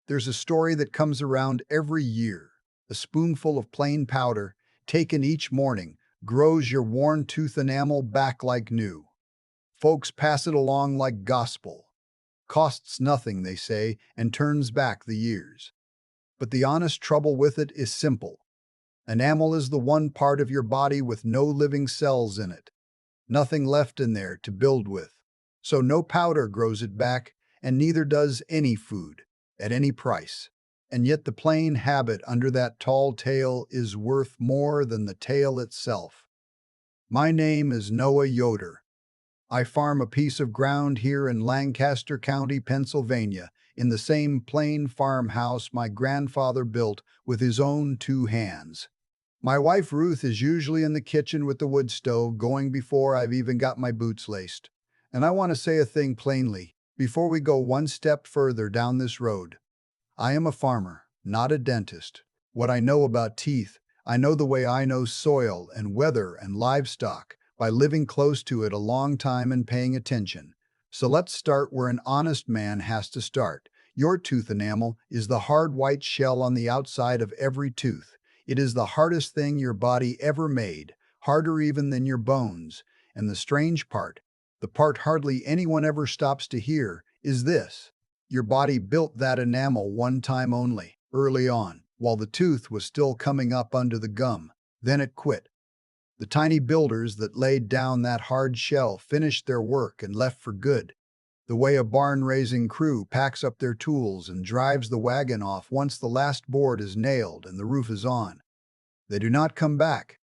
There's a story that comes around every year. A spoonful of plain powder, taken each morning, grows your worn tooth enamel back like new. Folks pass it along like gospel. Costs nothing, they say, and turns back the years. But the honest trouble with it is simple. Enamel is the one part of your body with no living cells in it. Nothing left in there to build with. So no powder grows it back, and neither does any food, at any price. And yet the plain habit under that tall tale is worth more than the tale itself. My name is Noah Yoder. I farm a piece of ground here in Lancaster County, Pennsylvania, in the same plain farmhouse my grandfather built with his own two hands. My wife Ruth is usually in the kitchen with the wood stove going before I've even got my boots laced. And I want to say a thing plainly before we go one step further down this road. I am a farmer, not a dentist. What I know about teeth, I know the way I know soil and weather and livestock by living close to it a long time and paying attention. So let's start where an honest man has to start. Your tooth enamel is the hard white shell on the outside of every tooth. It is the hardest thing your body ever made, harder even than your bones. And the strange part, the part hardly anyone ever stops to hear, is this. Your body built that enamel one time only, early on, while the tooth was still coming up under the gum. Then it quit. The tiny builders that laid down that hard shell finished their work and left for good. The way a barn-raising crew packs up their tools and drives the wagon off once the last board is nailed and the roof is on. They do not come back.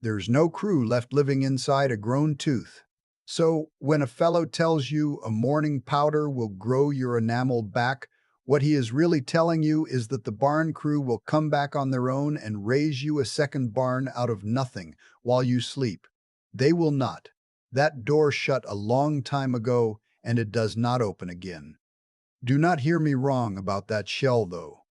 There's no crew left living inside a grown tooth. So, when a fellow tells you a morning powder will grow your enamel back, what he is really telling you is that the barn crew will come back on their own and raise you a second barn out of nothing while you sleep. They will not. That door shut a long time ago, and it does not open again. Do not hear me wrong about that shell, though.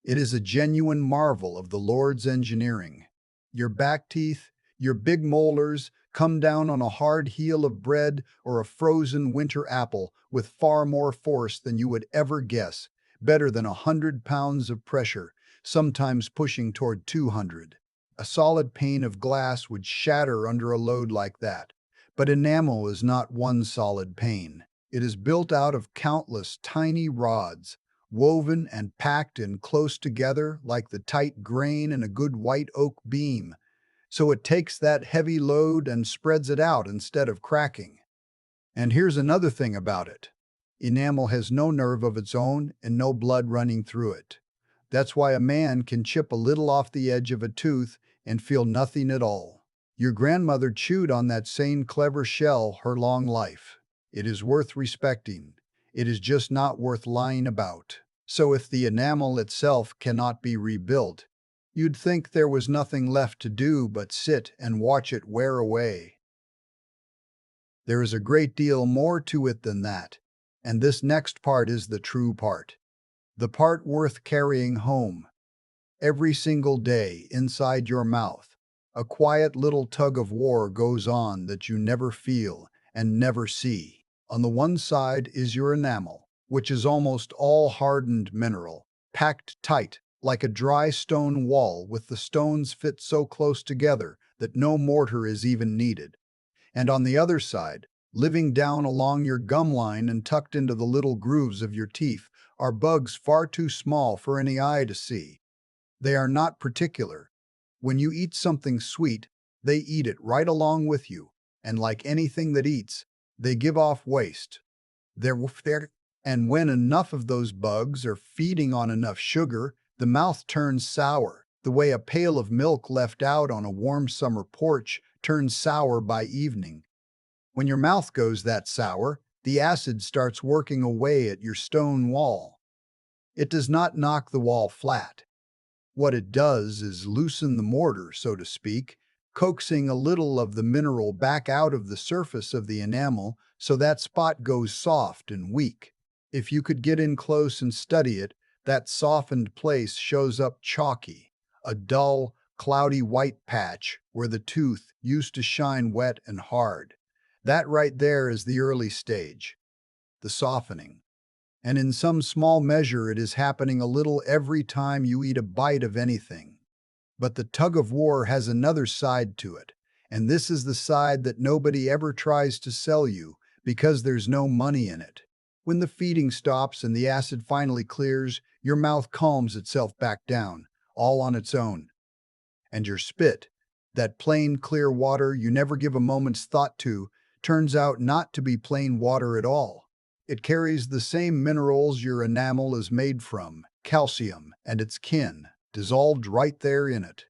It is a genuine marvel of the Lord's engineering. Your back teeth, your big molars, come down on a hard heel of bread or a frozen winter apple with far more force than you would ever guess, better than 100 pounds of pressure, sometimes pushing toward 200. A solid pane of glass would shatter under a load like that. But enamel is not one solid pane. It is built out of countless tiny rods, woven and packed in close together like the tight grain in a good white oak beam. So it takes that heavy load and spreads it out instead of cracking. And here's another thing about it. Enamel has no nerve of its own and no blood running through it. That's why a man can chip a little off the edge of a tooth and feel nothing at all. Your grandmother chewed on that same clever shell her long life. It is worth respecting. It is just not worth lying about. So if the enamel itself cannot be rebuilt, you'd think there was nothing left to do but sit and watch it wear away. There is a great deal more to it than that, and this next part is the true part. The part worth carrying home. Every single day inside your mouth, a quiet little tug of war goes on that you never feel and never see. On the one side is your enamel, which is almost all hardened mineral, packed tight like a dry stone wall with the stones fit so close together that no mortar is even needed. And on the other side, living down along your gum line and tucked into the little grooves of your teeth, are bugs far too small for any eye to see. They are not particular. When you eat something sweet, they eat it right along with you, and like anything that eats, they give off waste. And when enough of those bugs are feeding on enough sugar, the mouth turns sour, the way a pail of milk left out on a warm summer porch turns sour by evening. When your mouth goes that sour, the acid starts working away at your stone wall. It does not knock the wall flat. What it does is loosen the mortar, so to speak, coaxing a little of the mineral back out of the surface of the enamel so that spot goes soft and weak. If you could get in close and study it, that softened place shows up chalky, a dull, cloudy white patch where the tooth used to shine wet and hard. That right there is the early stage, the softening. And in some small measure, it is happening a little every time you eat a bite of anything. But the tug of war has another side to it, and this is the side that nobody ever tries to sell you because there's no money in it. When the feeding stops and the acid finally clears, your mouth calms itself back down, all on its own. And your spit, that plain, clear water you never give a moment's thought to, turns out not to be plain water at all. It carries the same minerals your enamel is made from, calcium and its kin, dissolved right there in it.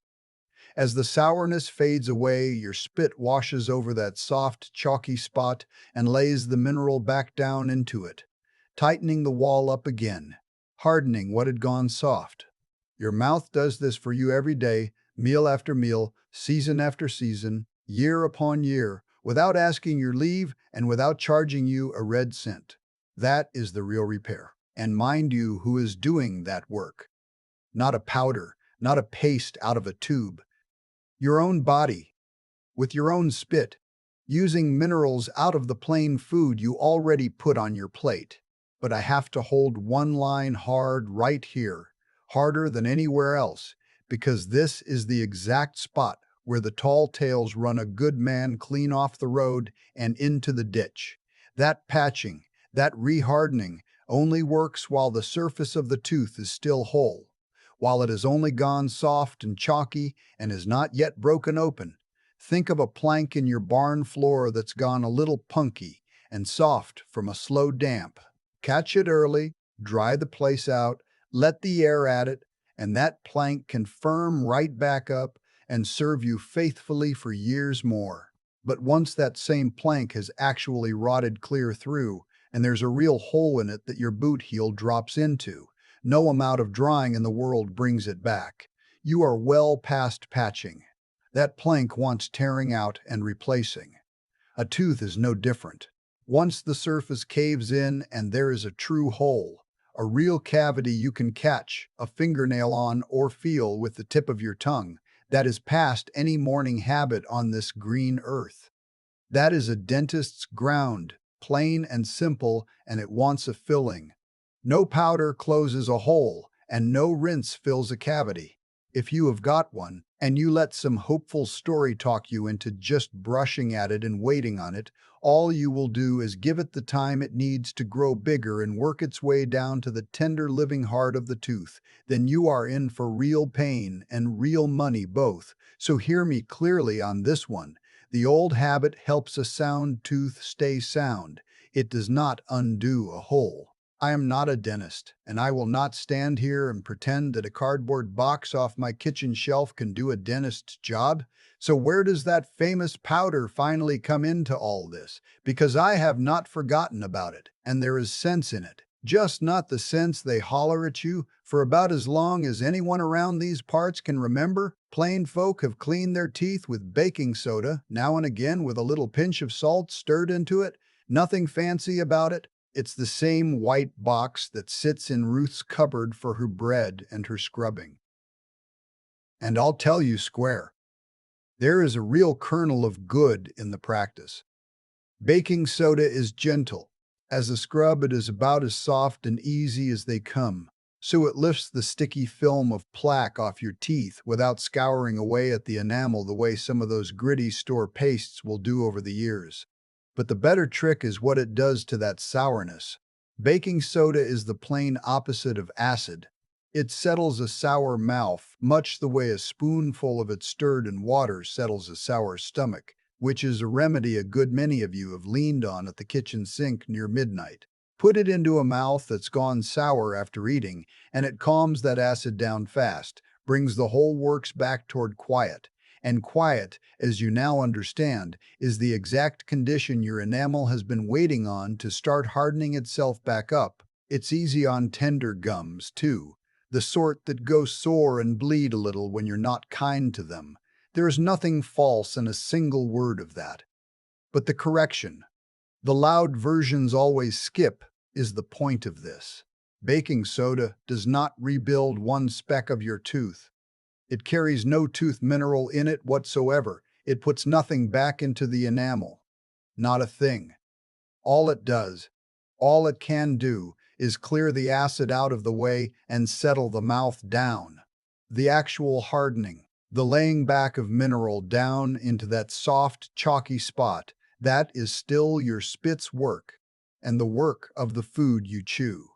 As the sourness fades away, your spit washes over that soft, chalky spot and lays the mineral back down into it, tightening the wall up again, hardening what had gone soft. Your mouth does this for you every day, meal after meal, season after season, year upon year, without asking your leave and without charging you a red cent. That is the real repair. And mind you, who is doing that work? Not a powder, not a paste out of a tube. Your own body, with your own spit, using minerals out of the plain food you already put on your plate. But I have to hold one line hard right here, harder than anywhere else, because this is the exact spot where the tall tales run a good man clean off the road and into the ditch. That patching, that re-hardening, only works while the surface of the tooth is still whole, while it has only gone soft and chalky and is not yet broken open. Think of a plank in your barn floor that's gone a little punky and soft from a slow damp. Catch it early, dry the place out, let the air at it, and that plank can firm right back up and serve you faithfully for years more. But once that same plank has actually rotted clear through, and there's a real hole in it that your boot heel drops into, no amount of drying in the world brings it back. You are well past patching. That plank wants tearing out and replacing. A tooth is no different. Once the surface caves in and there is a true hole, a real cavity you can catch a fingernail on or feel with the tip of your tongue, that is past any morning habit on this green earth. That is a dentist's ground, plain and simple, and it wants a filling. No powder closes a hole, and no rinse fills a cavity. If you have got one, and you let some hopeful story talk you into just brushing at it and waiting on it, all you will do is give it the time it needs to grow bigger and work its way down to the tender living heart of the tooth. Then you are in for real pain and real money both. So hear me clearly on this one. The old habit helps a sound tooth stay sound. It does not undo a hole. I am not a dentist, and I will not stand here and pretend that a cardboard box off my kitchen shelf can do a dentist's job. So where does that famous powder finally come into all this? Because I have not forgotten about it, and there is sense in it. Just not the sense they holler at you. For about as long as anyone around these parts can remember, plain folk have cleaned their teeth with baking soda, now and again with a little pinch of salt stirred into it. Nothing fancy about it. It's the same white box that sits in Ruth's cupboard for her bread and her scrubbing. And I'll tell you square, there is a real kernel of good in the practice. Baking soda is gentle. As a scrub, it is about as soft and easy as they come, so it lifts the sticky film of plaque off your teeth without scouring away at the enamel the way some of those gritty store pastes will do over the years. But the better trick is what it does to that sourness. Baking soda is the plain opposite of acid. It settles a sour mouth, much the way a spoonful of it stirred in water settles a sour stomach, which is a remedy a good many of you have leaned on at the kitchen sink near midnight. Put it into a mouth that's gone sour after eating, and it calms that acid down fast, brings the whole works back toward quiet. And quiet, as you now understand, is the exact condition your enamel has been waiting on to start hardening itself back up. It's easy on tender gums, too, the sort that go sore and bleed a little when you're not kind to them. There is nothing false in a single word of that. But the correction, the loud versions always skip, is the point of this. Baking soda does not rebuild one speck of your tooth. It carries no tooth mineral in it whatsoever. It puts nothing back into the enamel. Not a thing. All it does, all it can do, is clear the acid out of the way and settle the mouth down. The actual hardening, the laying back of mineral down into that soft, chalky spot, that is still your spit's work, and the work of the food you chew.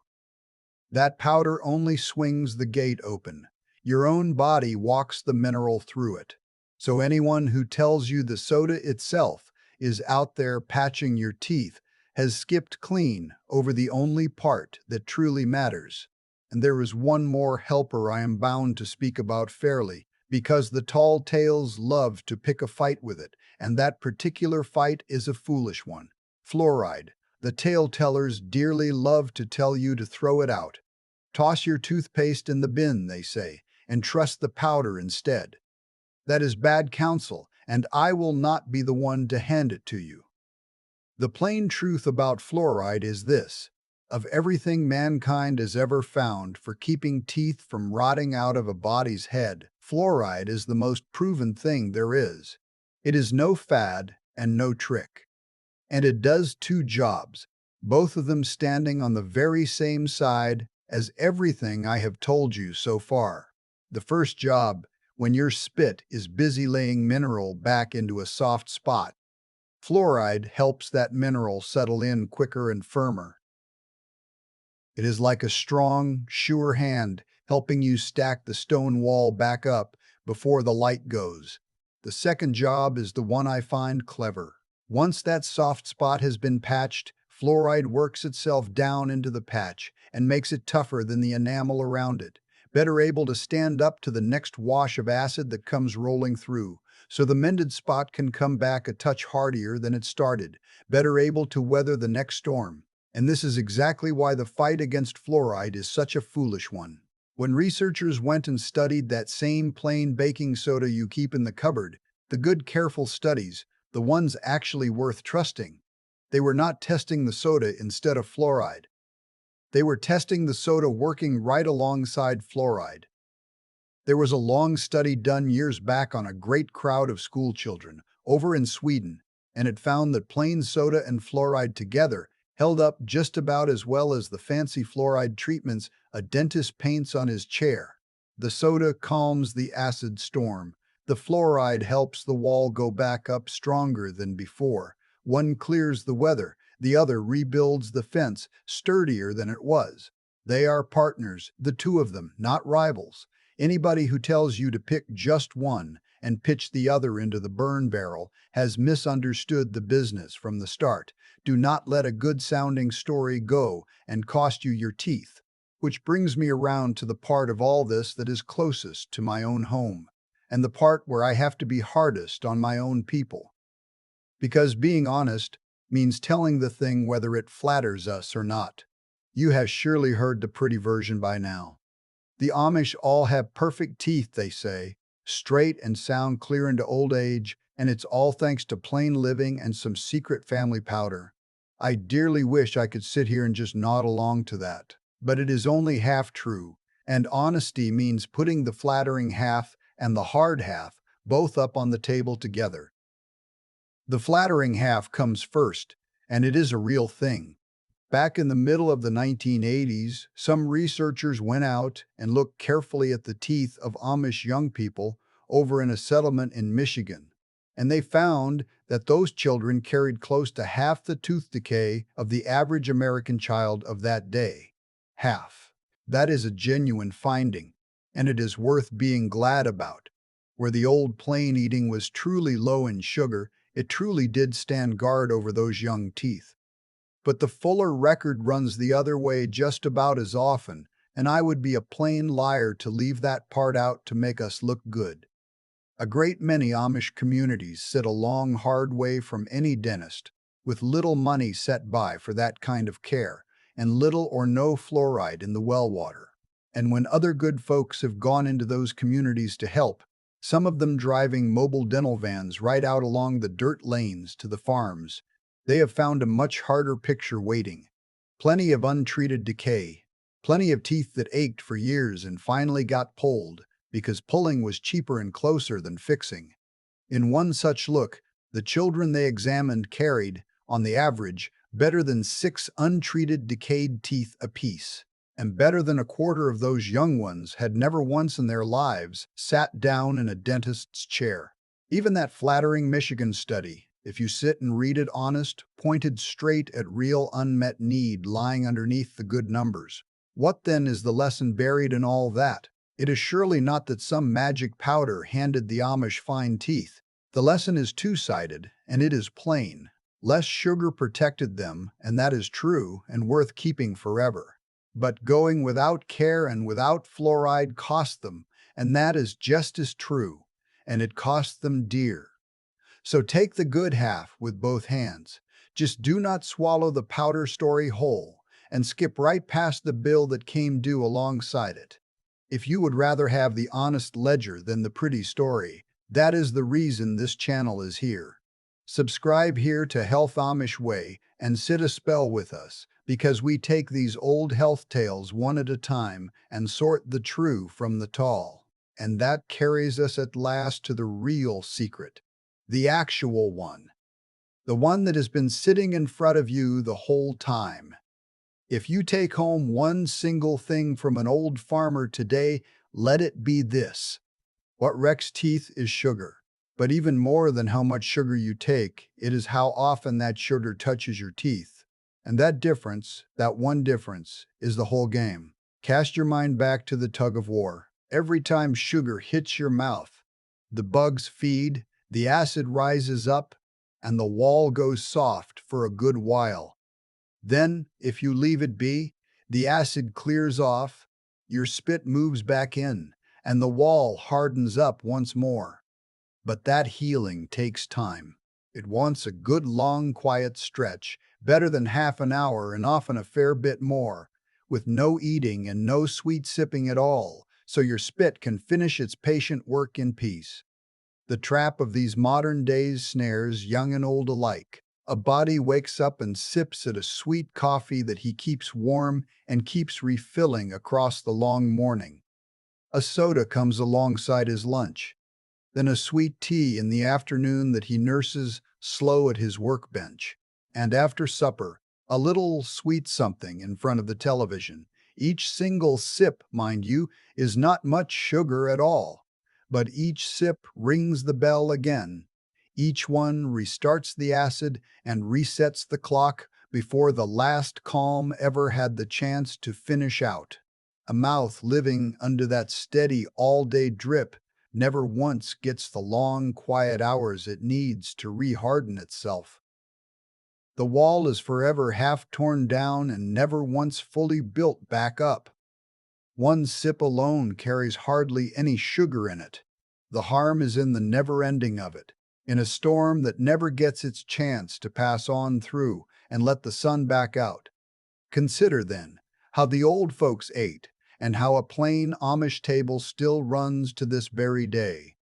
That powder only swings the gate open. Your own body walks the mineral through it. So anyone who tells you the soda itself is out there patching your teeth has skipped clean over the only part that truly matters. And there is one more helper I am bound to speak about fairly, because the tall tales love to pick a fight with it, and that particular fight is a foolish one. Fluoride. The tale tellers dearly love to tell you to throw it out. Toss your toothpaste in the bin, they say, and trust the powder instead. That is bad counsel, and I will not be the one to hand it to you. The plain truth about fluoride is this: of everything mankind has ever found for keeping teeth from rotting out of a body's head, fluoride is the most proven thing there is. It is no fad and no trick. And it does two jobs, both of them standing on the very same side as everything I have told you so far. The first job, when your spit is busy laying mineral back into a soft spot, fluoride helps that mineral settle in quicker and firmer. It is like a strong, sure hand helping you stack the stone wall back up before the light goes. The second job is the one I find clever. Once that soft spot has been patched, fluoride works itself down into the patch and makes it tougher than the enamel around it, better able to stand up to the next wash of acid that comes rolling through, so the mended spot can come back a touch hardier than it started, better able to weather the next storm. And this is exactly why the fight against fluoride is such a foolish one. When researchers went and studied that same plain baking soda you keep in the cupboard, the good careful studies, the ones actually worth trusting, they were not testing the soda instead of fluoride. They were testing the soda working right alongside fluoride. There was a long study done years back on a great crowd of school children over in Sweden, and it found that plain soda and fluoride together held up just about as well as the fancy fluoride treatments a dentist paints on his chair. The soda calms the acid storm. The fluoride helps the wall go back up stronger than before. One clears the weather, the other rebuilds the fence sturdier than it was. They are partners, the two of them, not rivals. Anybody who tells you to pick just one and pitch the other into the burn barrel has misunderstood the business from the start. Do not let a good-sounding story go and cost you your teeth. Which brings me around to the part of all this that is closest to my own home, and the part where I have to be hardest on my own people. Because being honest means telling the thing whether it flatters us or not. You have surely heard the pretty version by now. The Amish all have perfect teeth, they say, straight and sound clear into old age, and it's all thanks to plain living and some secret family powder. I dearly wish I could sit here and just nod along to that. But it is only half true, and honesty means putting the flattering half and the hard half both up on the table together. The flattering half comes first, and it is a real thing. Back in the middle of the 1980s, some researchers went out and looked carefully at the teeth of Amish young people over in a settlement in Michigan, and they found that those children carried close to half the tooth decay of the average American child of that day. Half. That is a genuine finding, and it is worth being glad about. Where the old plain eating was truly low in sugar, it truly did stand guard over those young teeth. But the fuller record runs the other way just about as often, and I would be a plain liar to leave that part out to make us look good. A great many Amish communities sit a long, hard way from any dentist, with little money set by for that kind of care, and little or no fluoride in the well water. And when other good folks have gone into those communities to help, some of them driving mobile dental vans right out along the dirt lanes to the farms, they have found a much harder picture waiting. Plenty of untreated decay, plenty of teeth that ached for years and finally got pulled because pulling was cheaper and closer than fixing. In one such look, the children they examined carried, on the average, better than 6 untreated decayed teeth apiece. And better than a quarter of those young ones had never once in their lives sat down in a dentist's chair. Even that flattering Michigan study, if you sit and read it honest, pointed straight at real unmet need lying underneath the good numbers. What then is the lesson buried in all that? It is surely not that some magic powder handed the Amish fine teeth. The lesson is two-sided, and it is plain. Less sugar protected them, and that is true and worth keeping forever. But going without care and without fluoride cost them, and that is just as true, and it cost them dear. So take the good half with both hands. Just do not swallow the powder story whole, and skip right past the bill that came due alongside it. If you would rather have the honest ledger than the pretty story, that is the reason this channel is here. Subscribe here to Health Amish Way and sit a spell with us, because we take these old health tales one at a time and sort the true from the tall. And that carries us at last to the real secret, the actual one, the one that has been sitting in front of you the whole time. If you take home one single thing from an old farmer today, let it be this. What wrecks teeth is sugar. But even more than how much sugar you take, it is how often that sugar touches your teeth. And that difference, that one difference, is the whole game. Cast your mind back to the Tug of War. Every time sugar hits your mouth, the bugs feed, the acid rises up, and the wall goes soft for a good while. Then, if you leave it be, the acid clears off, your spit moves back in, and the wall hardens up once more. But that healing takes time. It wants a good long quiet stretch, better than half an hour and often a fair bit more, with no eating and no sweet sipping at all, so your spit can finish its patient work in peace. The trap of these modern days snares young and old alike. A body wakes up and sips at a sweet coffee that he keeps warm and keeps refilling across the long morning. A soda comes alongside his lunch, then a sweet tea in the afternoon that he nurses slow at his workbench. And after supper, a little sweet something in front of the television. Each single sip, mind you, is not much sugar at all, but each sip rings the bell again. Each one restarts the acid and resets the clock before the last calm ever had the chance to finish out. A mouth living under that steady all-day drip never once gets the long, quiet hours it needs to re-harden itself. The wall is forever half torn down and never once fully built back up. One sip alone carries hardly any sugar in it. The harm is in the never-ending of it, in a storm that never gets its chance to pass on through and let the sun back out. Consider, then, how the old folks ate, and how a plain Amish table still runs to this very day.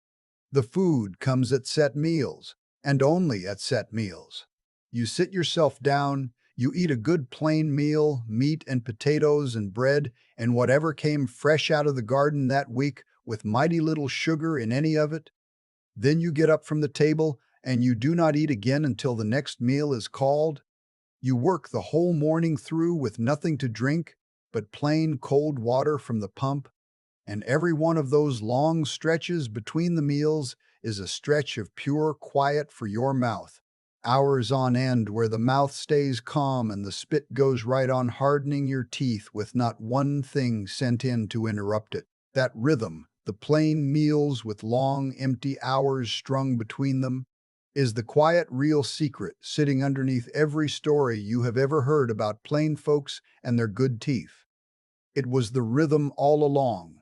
The food comes at set meals, and only at set meals. You sit yourself down, you eat a good plain meal, meat and potatoes and bread, and whatever came fresh out of the garden that week with mighty little sugar in any of it. Then you get up from the table, and you do not eat again until the next meal is called. You work the whole morning through with nothing to drink but plain cold water from the pump, and every one of those long stretches between the meals is a stretch of pure quiet for your mouth. Hours on end where the mouth stays calm and the spit goes right on hardening your teeth with not one thing sent in to interrupt it. That rhythm, the plain meals with long, empty hours strung between them, is the quiet, real secret sitting underneath every story you have ever heard about plain folks and their good teeth. It was the rhythm all along.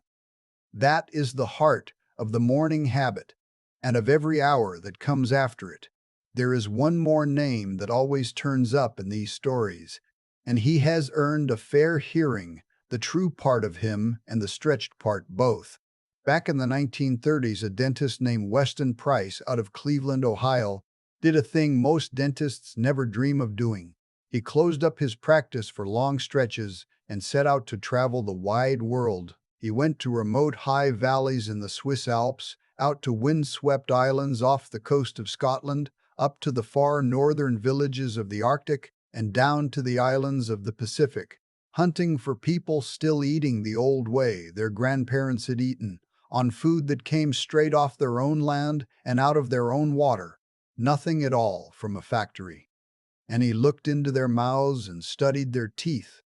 That is the heart of the morning habit, and of every hour that comes after it. There is one more name that always turns up in these stories, and he has earned a fair hearing, the true part of him and the stretched part both. Back in the 1930s, a dentist named Weston out of Cleveland, Ohio, did a thing most dentists never dream of doing. He closed up his practice for long stretches and set out to travel the wide world. He went to remote high valleys in the Swiss Alps, out to windswept islands off the coast of Scotland, up to the far northern villages of the Arctic, and down to the islands of the Pacific, hunting for people still eating the old way their grandparents had eaten, on food that came straight off their own land and out of their own water, nothing at all from a factory. And he looked into their mouths and studied their teeth.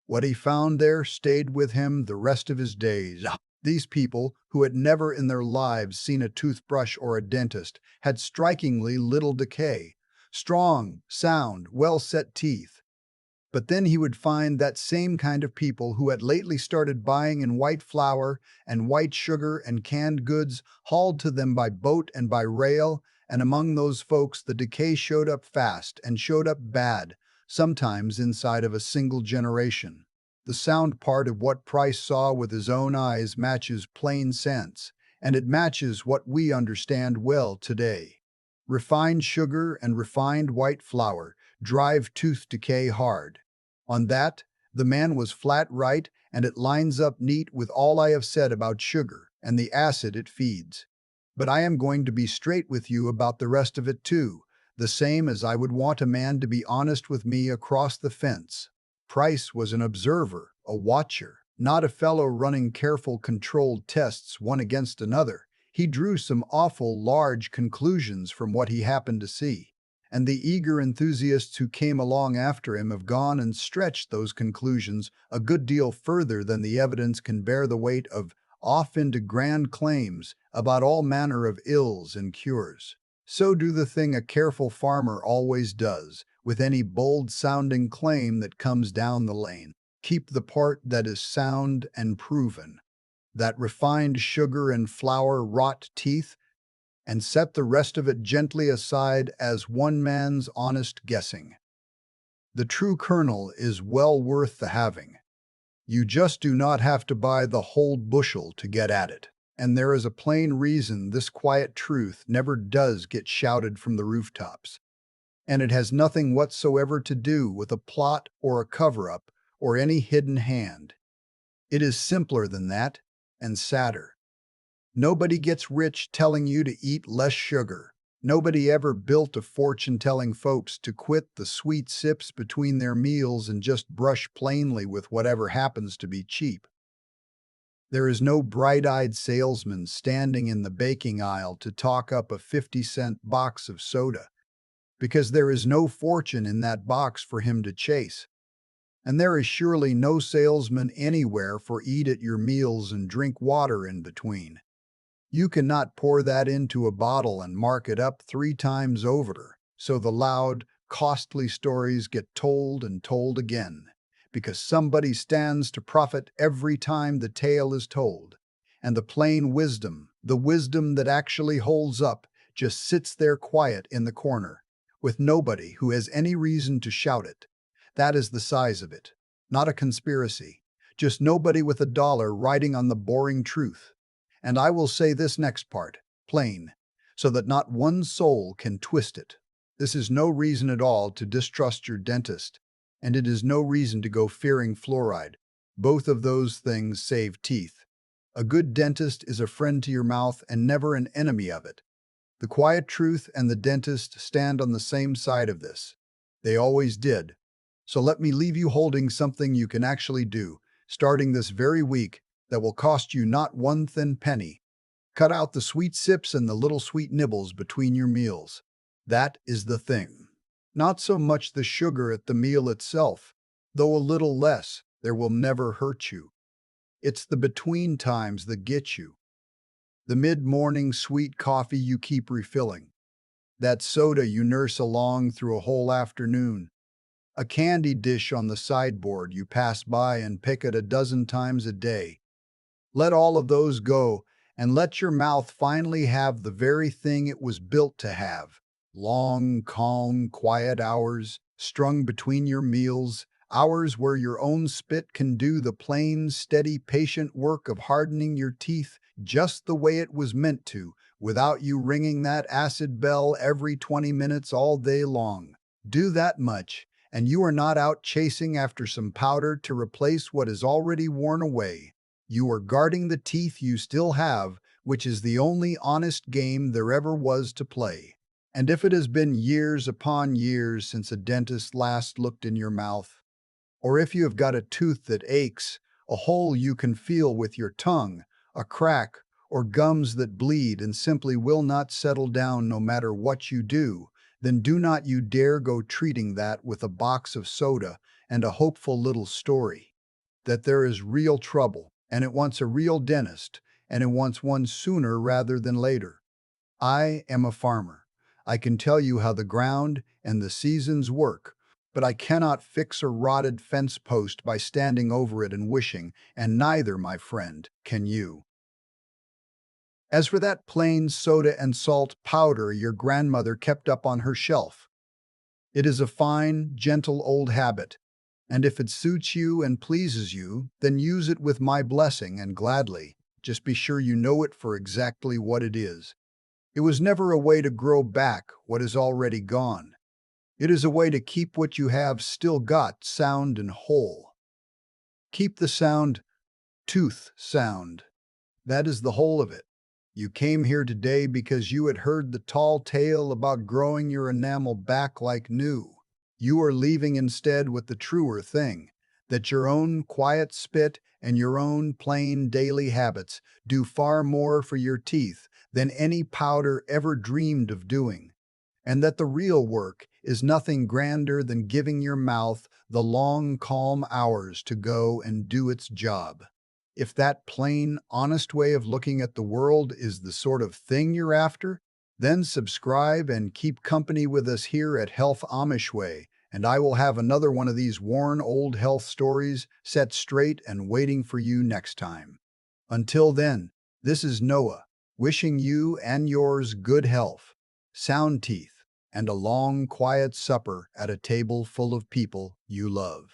What he found there stayed with him the rest of his days. These people, who had never in their lives seen a toothbrush or a dentist, had strikingly little decay, strong, sound, well-set teeth. But then he would find that same kind of people who had lately started buying in white flour and white sugar and canned goods hauled to them by boat and by rail, and among those folks the decay showed up fast and showed up bad, sometimes inside of a single generation. The sound part of what Price saw with his own eyes matches plain sense, and it matches what we understand well today. Refined sugar and refined white flour drive tooth decay hard. On that, the man was flat right, and it lines up neat with all I have said about sugar and the acid it feeds. But I am going to be straight with you about the rest of it too, the same as I would want a man to be honest with me across the fence. Price was an observer, a watcher, not a fellow running careful controlled tests one against another. He drew some awful large conclusions from what he happened to see. And the eager enthusiasts who came along after him have gone and stretched those conclusions a good deal further than the evidence can bear the weight of, off into grand claims about all manner of ills and cures. So do the thing a careful farmer always does with any bold-sounding claim that comes down the lane. Keep the part that is sound and proven, that refined sugar and flour rot teeth, and set the rest of it gently aside as one man's honest guessing. The true kernel is well worth the having. You just do not have to buy the whole bushel to get at it. And there is a plain reason this quiet truth never does get shouted from the rooftops. And it has nothing whatsoever to do with a plot or a cover-up or any hidden hand. It is simpler than that, and sadder. Nobody gets rich telling you to eat less sugar. Nobody ever built a fortune telling folks to quit the sweet sips between their meals and just brush plainly with whatever happens to be cheap. There is no bright-eyed salesman standing in the baking aisle to talk up a 50-cent box of soda, because there is no fortune in that box for him to chase. And there is surely no salesman anywhere for eat at your meals and drink water in between. You cannot pour that into a bottle and mark it up 3 times over, so the loud, costly stories get told and told again, because somebody stands to profit every time the tale is told. And the plain wisdom, the wisdom that actually holds up, just sits there quiet in the corner, with nobody who has any reason to shout it. That is the size of it. Not a conspiracy, just nobody with a dollar writing on the boring truth. And I will say this next part, plain, so that not one soul can twist it. This is no reason at all to distrust your dentist, and it is no reason to go fearing fluoride. Both of those things save teeth. A good dentist is a friend to your mouth and never an enemy of it. The quiet truth and the dentist stand on the same side of this. They always did. So let me leave you holding something you can actually do, starting this very week, that will cost you not one thin penny. Cut out the sweet sips and the little sweet nibbles between your meals. That is the thing. Not so much the sugar at the meal itself, though a little less, there will never hurt you. It's the between times that get you. The mid-morning sweet coffee you keep refilling. That soda you nurse along through a whole afternoon. A candy dish on the sideboard you pass by and pick at a dozen times a day. Let all of those go, and let your mouth finally have the very thing it was built to have. Long, calm, quiet hours, strung between your meals, hours where your own spit can do the plain, steady, patient work of hardening your teeth just the way it was meant to, without you ringing that acid bell every 20 minutes all day long. Do that much, and you are not out chasing after some powder to replace what is already worn away. You are guarding the teeth you still have, which is the only honest game there ever was to play. And if it has been years upon years since a dentist last looked in your mouth, or if you have got a tooth that aches, a hole you can feel with your tongue, a crack, or gums that bleed and simply will not settle down no matter what you do, then do not you dare go treating that with a box of soda and a hopeful little story. That there is real trouble, and it wants a real dentist, and it wants one sooner rather than later. I am a farmer. I can tell you how the ground and the seasons work, but I cannot fix a rotted fence post by standing over it and wishing, and neither, my friend, can you. As for that plain soda and salt powder your grandmother kept up on her shelf, it is a fine, gentle old habit, and if it suits you and pleases you, then use it with my blessing and gladly. Just be sure you know it for exactly what it is. It was never a way to grow back what is already gone. It is a way to keep what you have still got sound and whole. Keep the sound, tooth sound. That is the whole of it. You came here today because you had heard the tall tale about growing your enamel back like new. You are leaving instead with the truer thing, that your own quiet spit and your own plain daily habits do far more for your teeth than any powder ever dreamed of doing, and that the real work is nothing grander than giving your mouth the long, calm hours to go and do its job. If that plain, honest way of looking at the world is the sort of thing you're after, then subscribe and keep company with us here at Health Amish Way, and I will have another one of these worn old health stories set straight and waiting for you next time. Until then, this is Noah, wishing you and yours good health, sound teeth, and a long, quiet supper at a table full of people you love.